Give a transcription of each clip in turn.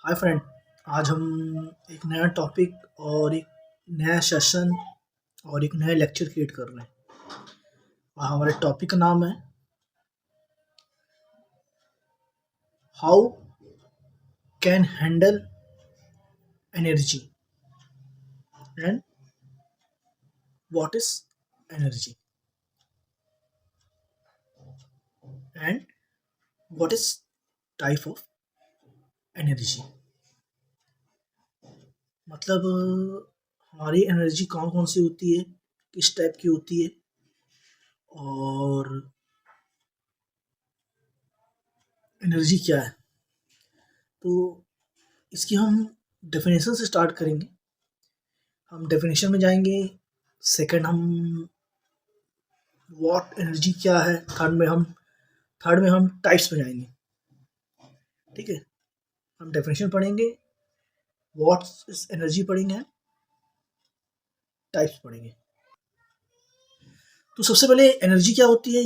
Hi friend. आज हम एक नया टॉपिक और एक नया सेशन और एक नया लेक्चर क्रिएट कर रहे हैं। और हमारे टॉपिक का नाम है how can handle energy and what is energy and what is type of energy. मतलब हमारी एनर्जी कौन कौन सी होती है, किस टाइप की होती है और एनर्जी क्या है। तो इसकी हम डेफिनेशन से स्टार्ट करेंगे। हम डेफिनेशन में जाएंगे। सेकंड हम व्हाट एनर्जी क्या है। थर्ड में हम टाइप्स में जाएंगे। ठीक है, हम डेफिनेशन पढ़ेंगे, व्हाट इज एनर्जी पढ़ेंगे, टाइप्स पढ़ेंगे। तो सबसे पहले एनर्जी क्या होती है।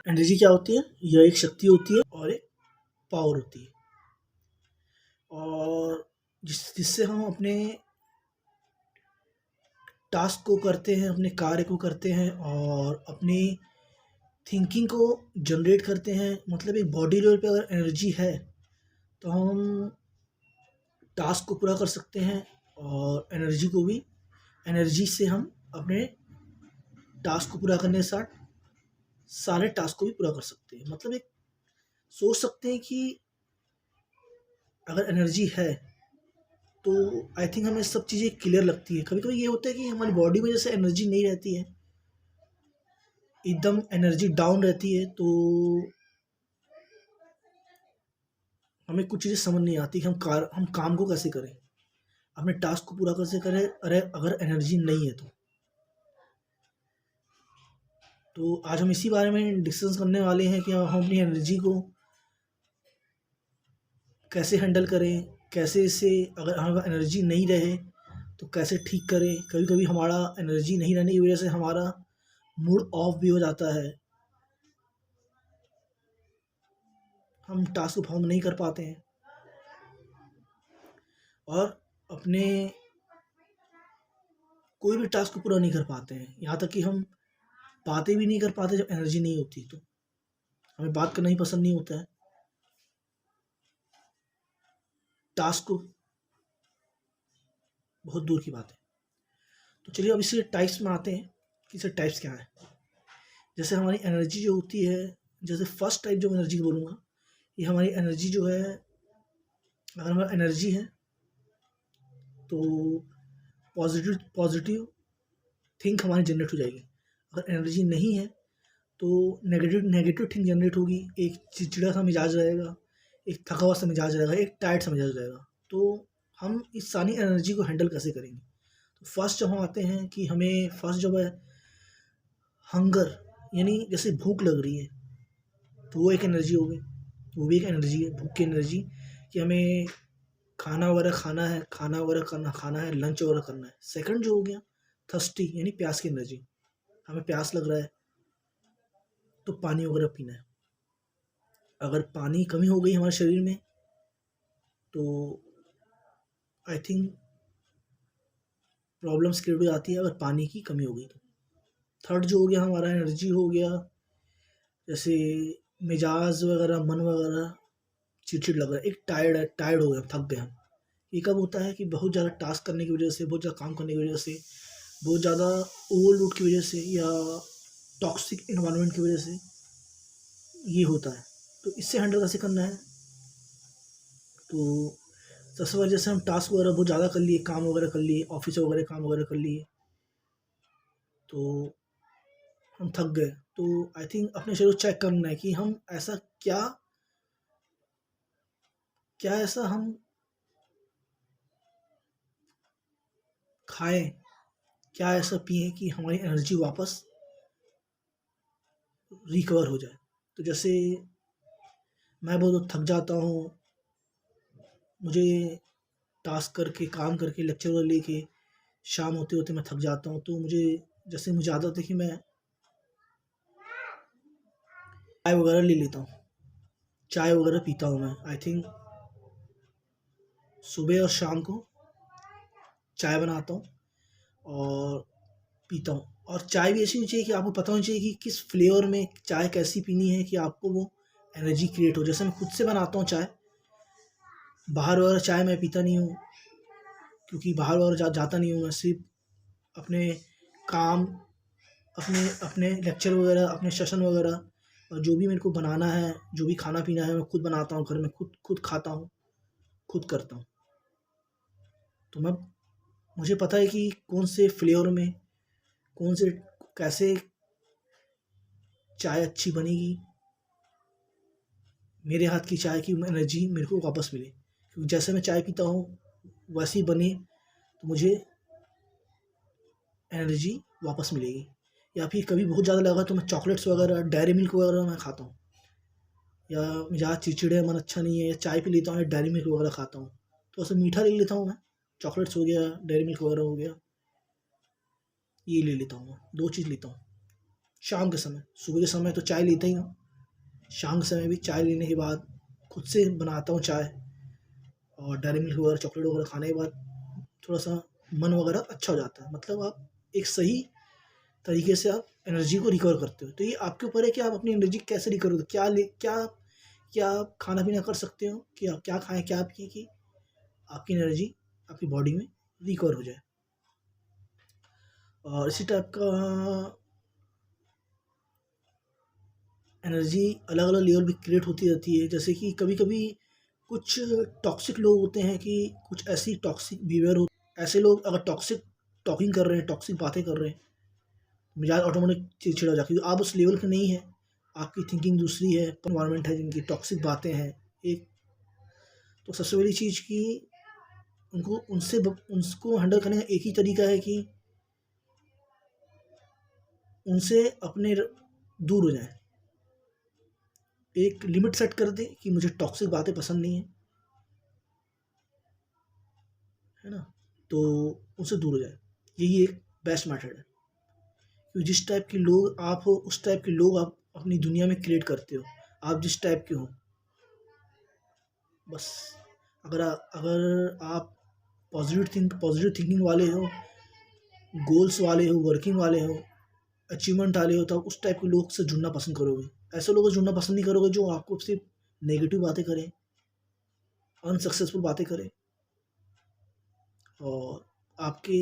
एनर्जी क्या होती है, यह एक शक्ति होती है और एक पावर होती है, और जिससे हम अपने टास्क को करते हैं, अपने कार्य को करते हैं और अपनी थिंकिंग को जनरेट करते हैं। मतलब एक बॉडी लेवल पे अगर एनर्जी है तो हम टास्क को पूरा कर सकते हैं, और एनर्जी से हम अपने टास्क को पूरा करने के साथ सारे टास्क को भी पूरा कर सकते हैं। मतलब एक सोच सकते हैं कि अगर एनर्जी है तो आई थिंक हमें सब चीज़ें क्लियर लगती है। कभी कभी ये होता है कि हमारी बॉडी में जैसे एनर्जी नहीं रहती है, एकदम एनर्जी डाउन रहती है, तो हमें कुछ चीज़ें समझ नहीं आती कि हम काम को कैसे करें, अपने टास्क को पूरा कैसे करें अरे अगर एनर्जी नहीं है तो आज हम इसी बारे में डिस्कस करने वाले हैं कि हम अपनी एनर्जी को कैसे हैंडल करें, कैसे इसे अगर हमारे एनर्जी नहीं रहे तो कैसे ठीक करें। कभी कभी हमारा एनर्जी नहीं रहने की वजह से हमारा मूड ऑफ भी हो जाता है, हम टास्क को परफॉर्म नहीं कर पाते हैं और अपने कोई भी टास्क को पूरा नहीं कर पाते हैं। यहाँ तक कि हम बातें भी नहीं कर पाते जब एनर्जी नहीं होती। तो हमें बात करना ही पसंद नहीं होता है, टास्क को बहुत दूर की बात है। तो चलिए अब इसे टाइप्स में आते हैं कि इसे टाइप्स क्या है। जैसे हमारी एनर्जी जो होती है, जैसे फर्स्ट टाइप जो एनर्जी बोलूँगा, ये हमारी एनर्जी जो है, अगर हमारा एनर्जी है तो पॉजिटिव पॉजिटिव थिंक हमारी जनरेट हो जाएगी। अगर एनर्जी नहीं है तो नेगेटिव नेगेटिव थिंक जनरेट होगी। एक चिड़चिड़ा सा मिजाज रहेगा, एक थका हुआ सा मिजाज रहेगा, एक टायर्ड सा मिजाज रहेगा। तो हम इस सारी एनर्जी को हैंडल कैसे करेंगे। तो फर्स्ट जब हम आते हैं कि हमें फर्स्ट जब है हंगर, यानी जैसे भूख लग रही है, तो वो एक एनर्जी हो गई। वो भी एक एनर्जी है, भूख की एनर्जी, कि हमें खाना वगैरह खाना है, खाना वगैरह करना खाना है, लंच वगैरह करना है। सेकंड जो हो गया थर्स्टी, यानी प्यास की एनर्जी, हमें प्यास लग रहा है तो पानी वगैरह पीना है। अगर पानी की कमी हो गई हमारे शरीर में तो आई थिंक प्रॉब्लम्स क्रिएट हो जाती है, अगर पानी की कमी हो गई तो। थर्ड जो हो गया हमारा एनर्जी हो गया, जैसे मिजाज वगैरह, मन वगैरह चिड़चिड़ लग रहा है, एक टायर्ड है, टायर्ड हो गए, थक गए हम। ये कब होता है कि बहुत ज़्यादा टास्क करने की वजह से, बहुत ज़्यादा काम करने की वजह से, बहुत ज़्यादा ओवरलोड की वजह से, या टॉक्सिक इन्वायरमेंट की वजह से ये होता है। तो इससे हैंडल कैसे करना है। तो सबसे पहले जैसे हम टास्क वगैरह बहुत ज़्यादा कर लिए, काम वगैरह कर लिए, ऑफिस वगैरह काम वगैरह कर लिए, तो हम थक गए। तो आई थिंक अपने शरीर को चेक करना है कि हम ऐसा क्या क्या ऐसा हम खाएं, क्या ऐसा पिए कि हमारी एनर्जी वापस रिकवर हो जाए। तो जैसे मैं बहुत थक जाता हूँ, मुझे टास्क करके, काम करके, लेक्चर वगैरह लेके शाम होते होते मैं थक जाता हूँ, तो मुझे आदत है कि मैं चाय वगैरह ले लेता हूँ, चाय वगैरह पीता हूँ मैं। आई थिंक सुबह और शाम को चाय बनाता हूँ और पीता हूँ। और चाय भी ऐसी होनी चाहिए कि आपको पता होना चाहिए कि किस फ्लेवर में चाय कैसी पीनी है कि आपको वो एनर्जी क्रिएट हो। जैसे मैं खुद से बनाता हूँ चाय, बाहर वगैरह चाय मैं पीता नहीं हूँ, क्योंकि बाहर वगैरह जाता नहीं हूँ। मैं सिर्फ अपने काम, अपने अपने लेक्चर वगैरह, अपने सेशन वगैरह, और जो भी मेरे को बनाना है, जो भी खाना पीना है, मैं खुद बनाता हूँ घर में, खुद खुद खाता हूँ, खुद करता हूँ। तो मुझे पता है कि कौन से फ्लेवर में, कौन से, कैसे चाय अच्छी बनेगी, मेरे हाथ की चाय की एनर्जी मेरे को वापस मिले। क्योंकि जैसे मैं चाय पीता हूँ वैसी बने तो मुझे एनर्जी वापस मिलेगी। या फिर कभी बहुत ज़्यादा लगा तो मैं चॉकलेट्स वगैरह, डेयरी मिल्क वगैरह मैं खाता हूँ। या मिजाज चिड़चिड़े, मन अच्छा नहीं है, या चाय पी लेता हूँ या डेयरी मिल्क वगैरह खाता हूँ, तो ऐसे मीठा ले लेता हूँ मैं। चॉकलेट्स हो गया, डेयरी मिल्क वगैरह हो गया, ये ले लेता हूँ मैं, 2 चीज़ लेता हूँ शाम के समय। सुबह के समय तो चाय लेता ही हूँ, शाम के समय भी चाय लेने के बाद खुद से बनाता हूँ चाय, और डेयरी मिल्क वगैरह, चॉकलेट वगैरह खाने के बाद थोड़ा सा मन वगैरह अच्छा हो जाता है। मतलब आप एक सही तरीके से आप एनर्जी को रिकवर करते हो। तो ये आपके ऊपर है कि आप अपनी एनर्जी कैसे रिकवर करते हो, क्या आप खाना पीना कर सकते हो कि आप क्या खाएं, क्या पिए कि आपकी एनर्जी आपकी बॉडी में रिकवर हो जाए। और इसी टाइप का एनर्जी अलग अलग लेवल पे क्रिएट होती रहती है। जैसे कि कभी कभी कुछ टॉक्सिक लोग होते हैं, कि कुछ ऐसी टॉक्सिक बिहेवियर हो, ऐसे लोग अगर टॉक्सिक टॉकिंग कर रहे हैं, टॉक्सिक बातें कर रहे हैं, मिजाज ऑटोमेटिक चिड़चिड़ा हो जाता है। आप उस लेवल पे नहीं है, आपकी थिंकिंग दूसरी है, इन्वायरमेंट है जिनकी टॉक्सिक बातें हैं एक। तो सबसे बड़ी चीज़ कि उनको हैंडल करने का एक ही तरीका है कि उनसे अपने दूर हो जाएं। एक लिमिट सेट कर दें कि मुझे टॉक्सिक बातें पसंद नहीं है, है ना, तो उनसे दूर हो जाए। यही एक बेस्ट मेथड है। क्योंकि जिस टाइप के लोग आप हो, उस टाइप के लोग आप अपनी दुनिया में क्रिएट करते हो। आप जिस टाइप के हो, बस अगर आप पॉजिटिव थिंकिंग वाले हो, गोल्स वाले हो, वर्किंग वाले हो, अचीवमेंट वाले हो, तो आप उस टाइप के लोग से जुड़ना पसंद करोगे। ऐसे लोगों से जुड़ना पसंद नहीं करोगे जो आपको सिर्फ नेगेटिव बातें करें, अनसक्सेसफुल बातें करें, और आपके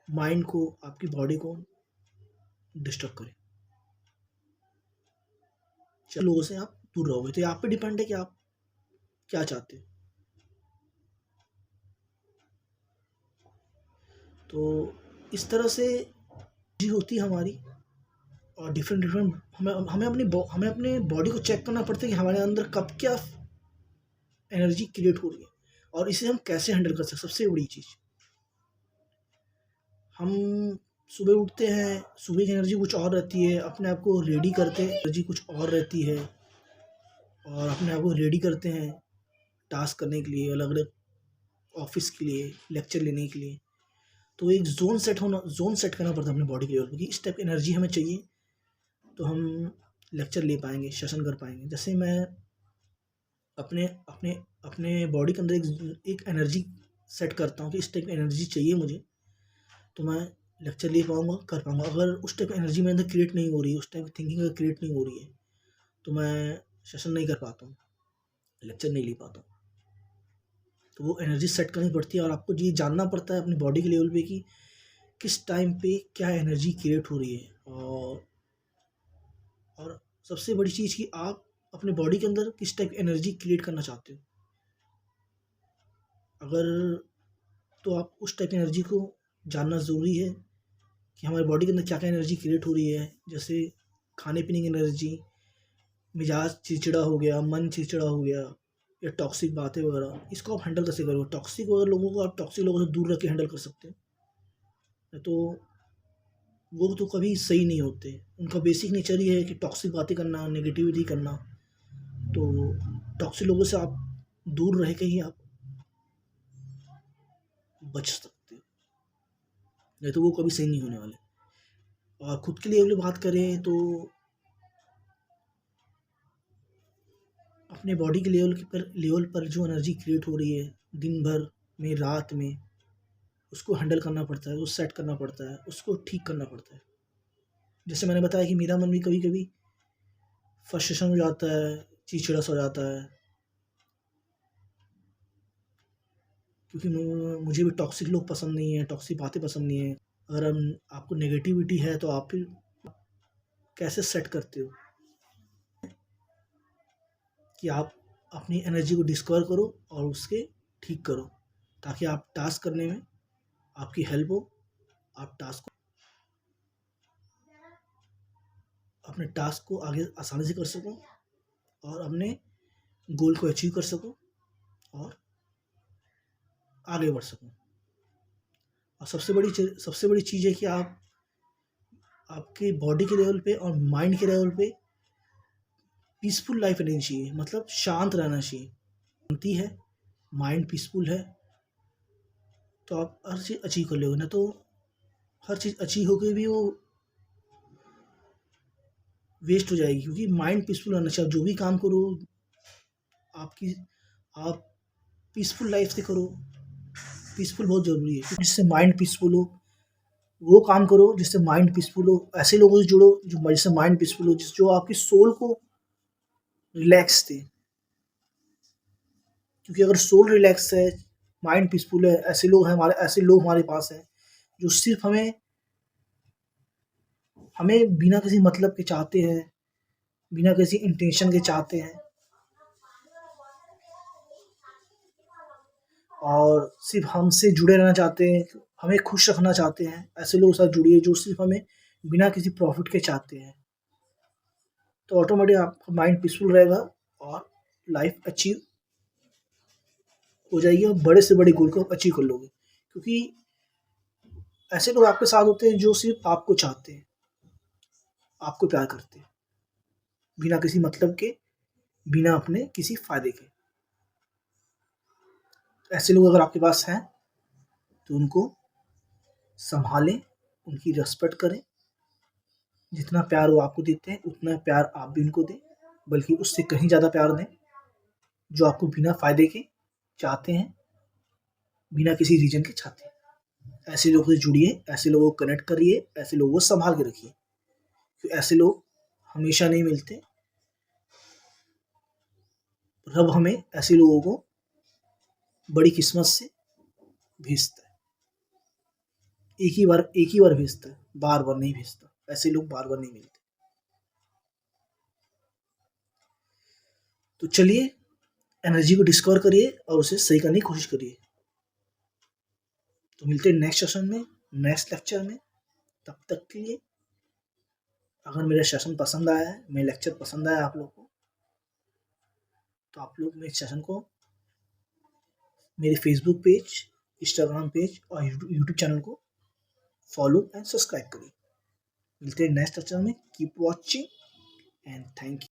माइंड को, आपकी बॉडी को डिस्टर्ब करें। चलो, लोगों से आप दूर रहोगे। तो ये आप पे डिपेंड है कि आप क्या चाहते हो। तो इस तरह से जी होती है हमारी। और डिफरेंट डिफरेंट हमें अपने बॉडी को चेक करना पड़ता है कि हमारे अंदर कब क्या एनर्जी क्रिएट हो रही है, और इसे हम कैसे हैंडल कर सकते हैं। सबसे बड़ी चीज़, हम सुबह उठते हैं, सुबह की एनर्जी कुछ और रहती है, अपने आप को रेडी करते हैं, एनर्जी कुछ और रहती है, और अपने आप को रेडी करते हैं टास्क करने के लिए, अलग अलग ऑफिस के लिए, लेक्चर लेने के लिए। तो एक जोन सेट करना पड़ता है अपने बॉडी के लेवल पर कि इस टाइप की एनर्जी हमें चाहिए, तो हम लेक्चर ले पाएंगे, सेशन कर पाएंगे। जैसे मैं अपने अपने अपने बॉडी के अंदर एक एनर्जी सेट करता हूँ कि इस टाइप की एनर्जी चाहिए मुझे, तो मैं लेक्चर ले पाऊँगा, कर पाऊँगा। अगर उस टाइप की एनर्जी मेरे अंदर क्रिएट नहीं हो रही है, उस टाइप की थिंकिंग अगर क्रिएट नहीं हो रही है, तो मैं सेशन नहीं कर पाता हूँ, लेक्चर नहीं ले पाता हूँ। तो वो एनर्जी सेट करनी पड़ती है, और आपको ये जानना पड़ता है अपनी बॉडी के लेवल पे कि किस टाइम पे क्या एनर्जी क्रिएट हो रही है। और सबसे बड़ी चीज़ कि आप अपने बॉडी के अंदर किस टाइप की एनर्जी क्रिएट करना चाहते हो। अगर तो आप उस टाइप की एनर्जी को जानना ज़रूरी है कि हमारी बॉडी के अंदर क्या क्या एनर्जी क्रिएट हो रही है। जैसे खाने पीने की एनर्जी, मिजाज चिड़चिड़ा हो गया, मन चिड़चिड़ा हो गया, या टॉक्सिक बातें वगैरह, इसको आप हैंडल कैसे करोगे। टॉक्सिक वगैरह लोगों को आप टॉक्सिक लोगों से दूर रख के हैंडल कर सकते हैं, नहीं तो वो तो कभी सही नहीं होते। उनका बेसिक नेचर ही है कि टॉक्सिक बातें करना, नेगेटिविटी करना। तो टॉक्सिक लोगों से आप दूर रह के ही आप बच सकते हो, नहीं तो वो कभी सही नहीं होने वाले। और खुद के लिए अगर बात करें तो अपने बॉडी के लेवल पर जो एनर्जी क्रिएट हो रही है दिन भर में, रात में, उसको हैंडल करना पड़ता है, उसको सेट करना पड़ता है, उसको ठीक करना पड़ता है। जैसे मैंने बताया कि मेरा मन भी कभी-कभी फ्रस्ट्रेशन हो जाता है, चिड़चिड़ा-सा हो जाता है, क्योंकि मुझे भी टॉक्सिक लोग पसंद नहीं है, टॉक्सिक बातें पसंद नहीं है। अगर आपको नेगेटिविटी है तो आप फिर कैसे सेट करते हो कि आप अपनी एनर्जी को डिस्कवर करो और उसके ठीक करो, ताकि आप टास्क करने में आपकी हेल्प हो, आप अपने टास्क को आगे आसानी से कर सको और अपने गोल को अचीव कर सको और आगे बढ़ सको। और सबसे बड़ी चीज़ है कि आप आपके बॉडी के लेवल पे और माइंड के लेवल पे पीसफुल लाइफ रहनी चाहिए, मतलब शांत रहना चाहिए। शांति है, माइंड पीसफुल है, तो आप हर चीज़ अचीव कर लोगे। ना तो हर चीज़ अचीव होके भी वो वेस्ट हो जाएगी, क्योंकि माइंड पीसफुल रहना चाहिए। आप जो भी काम करो आपकी आप पीसफुल लाइफ से करो। पीसफुल बहुत ज़रूरी है, जिससे माइंड पीसफुल हो वो काम करो, जिससे माइंड पीसफुल हो। ऐसे लोगों से जुड़ो जो जिससे माइंड पीसफुल हो, जो आपकी सोल को रिलैक्स दे। क्योंकि अगर सोल रिलैक्स है, माइंड पीसफुल है, ऐसे लोग हमारे पास हैं जो सिर्फ हमें बिना किसी मतलब के चाहते हैं, बिना किसी इंटेंशन के चाहते हैं और सिर्फ हमसे जुड़े रहना चाहते हैं, हमें खुश रखना चाहते हैं। ऐसे लोगों के साथ जुड़िए जो सिर्फ हमें बिना किसी प्रॉफिट के चाहते हैं, तो ऑटोमेटिक आपका माइंड पीसफुल रहेगा और लाइफ अचीव हो जाएगी और बड़े से बड़े गोल को अचीव कर लोगे। क्योंकि ऐसे लोग आपके साथ होते हैं जो सिर्फ आपको चाहते हैं, आपको प्यार करते हैं, बिना किसी मतलब के, बिना अपने किसी फायदे के। ऐसे लोग अगर आपके पास हैं तो उनको संभालें, उनकी रिस्पेक्ट करें। जितना प्यार वो आपको देते हैं उतना प्यार आप भी उनको दें, बल्कि उससे कहीं ज़्यादा प्यार दें। जो आपको बिना फ़ायदे के चाहते हैं, बिना किसी रीज़न के चाहते हैं। ऐसे लोगों से जुड़िए, ऐसे लोगों को कनेक्ट करिए, ऐसे लोगों को सँभाल के रखिए। तो ऐसे लोग हमेशा नहीं मिलते। रब हमें ऐसे लोगों को बड़ी किस्मत से भेजता है। एक ही बार भेजता है, बार-बार नहीं भेजता। ऐसे लोग बार-बार नहीं मिलते। तो चलिए एनर्जी को डिस्कवर करिए और उसे सही करने की कोशिश करिए। तो मिलते हैं नेक्स्ट सेशन में, नेक्स्ट लेक्चर में। तब तक के लिए अगर मेरा सेशन पसंद आया है, मेरा लेक्चर पसंद आया आप लोग को, तो आप लोग मेरे सेशन को मेरे फेसबुक पेज, इंस्टाग्राम पेज और यूट्यूब चैनल को फॉलो एंड सब्सक्राइब करिए। मिलते हैं नेक्स्ट लेक्चर में। Keep watching and thank you.